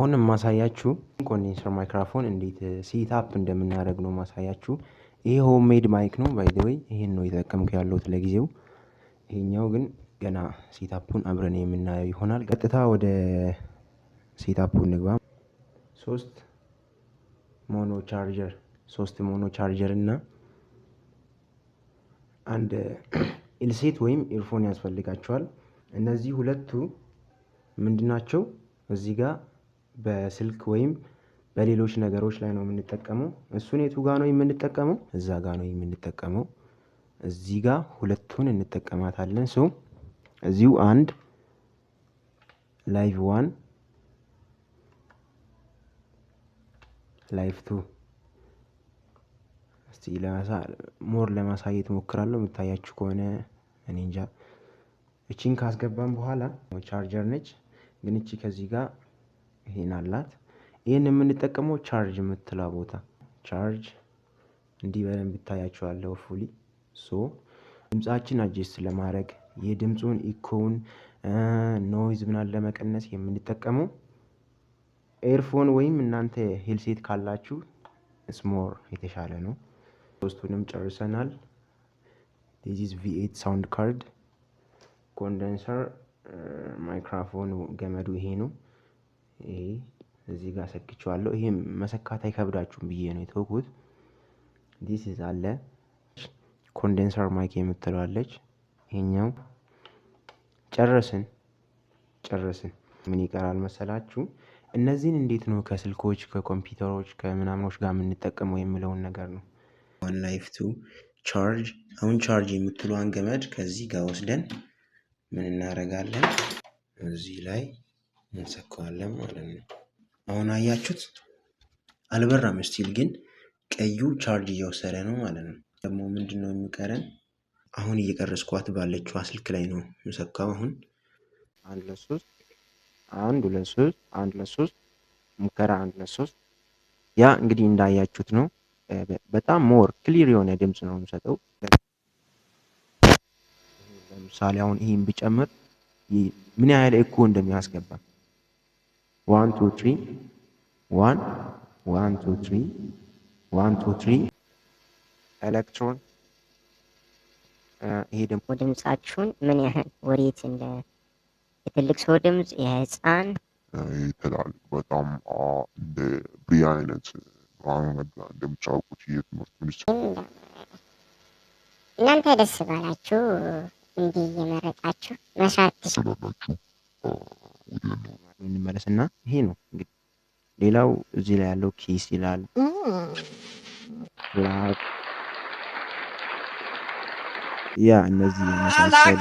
አሁንም ማሳያችሁ ኮንዴንሰር ማይክሮፎን እንዴት ሴት አፕ እንደምናደርግ ነው ማሳያችሁ። ይሄ ሆም ሜድ ማይክ ነው ባይ ዘ ዌይ ይሄን ነው የተጠቀምኩ ያለሁት ለጊዜው። ይሄኛው ግን ገና ሴት አፑን አብረን የምናየው ይሆናል። ቀጥታ ወደ ሴት አፑ እንግባ። ሶስት ሞኖ ቻርጀር እና አንድ ኢልሴት ወይም ኢርፎን ያስፈልጋቸዋል። እነዚህ ሁለቱ ምንድናቸው? እዚህ ጋር በስልክ ወይም በሌሎች ነገሮች ላይ ነው የምንጠቀመው። እሱን የቱ ጋር ነው የምንጠቀመው? እዛ ጋር ነው የምንጠቀመው። እዚህ ጋር ሁለቱን እንጠቀማታለን። ሶ እዚሁ አንድ ላይቭ 1 ላይቭ 2 እስቲ ለማሳየት ሞክራለሁ። የምታያችሁ ከሆነ እኔ እንጃ። እቺን ካስገባን በኋላ ቻርጀር ነች፣ ግን እቺ ከዚህ ጋር ይሄን አላት። ይሄን የምንጠቀመው ቻርጅ የምትላ ቦታ ቻርጅ እንዲህ በደንብ ይታያችኋል ፉሊ። ሶ ድምጻችን አጀስት ለማድረግ የድምጹን ኢኮውን ኖይዝ ምናምን ለመቀነስ የምንጠቀመው ኤርፎን ወይም እናንተ ሄልሴት ካላችሁ ስሞር የተሻለ ነው። ሶስቱንም ጨርሰናል። this is V8 ሳውንድ ካርድ ኮንደንሰር ማይክሮፎን ገመዱ ይሄ ነው። ይሄ እዚህ ጋር ሰክቼዋለሁ። ይሄ መሰካት አይከብዳችሁም ብዬ ነው የተውኩት። this is አለ ኮንደንሰር ማይክ የምትለዋለች። ይሄኛው ጨረስን። ምን ይቀራል መሰላችሁ? እነዚህን እንዴት ነው ከስልኮች ከኮምፒውተሮች ከምናምኖች ጋር የምንጠቀመው የሚለውን ነገር ነው። ዋን ላይፍ 2 ቻርጅ። አሁን ቻርጅ የምትለዋን ገመድ ከዚህ ጋር ወስደን ምን እናደርጋለን? እዚህ ላይ እንሰካዋለን ማለት ነው። አሁን አያችሁት? አልበራም ስቲል፣ ግን ቀዩ ቻርጅ እየወሰደ ነው ማለት ነው። ደግሞ ምንድነው የሚቀረን? አሁን እየቀረስኳት ባለችው ስልክ ላይ ነው የምሰካው። አሁን 1 2 3 ሙከራ 1 2 3 ያ እንግዲህ እንዳያችሁት ነው። በጣም ሞር ክሊር የሆነ ድምጽ ነው የምሰጠው። ለምሳሌ አሁን ይሄን ብጨምር ምን ያህል ኤኮ እንደሚያስገባ 1 2 3 1 1 2 3 1 2 3 ኤሌክትሮን። ይሄ ደግሞ ድምጻችሁን ምን ያህል ወሬት እንደ የትልቅ ሰው ድምጽ የህፃን ይተላል። በጣም እንደ ብሪ አይነት እንደምታውቁት የትምህርት ሚኒስትር እናንተ ደስ ባላችሁ እንዲህ እየመረጣችሁ መስራት ትችላላችሁ። እንመለስና ይሄ ነው እንግዲህ። ሌላው እዚህ ላይ ያለው ኪስ ይላል። ያ እነዚህ መሳሰሉ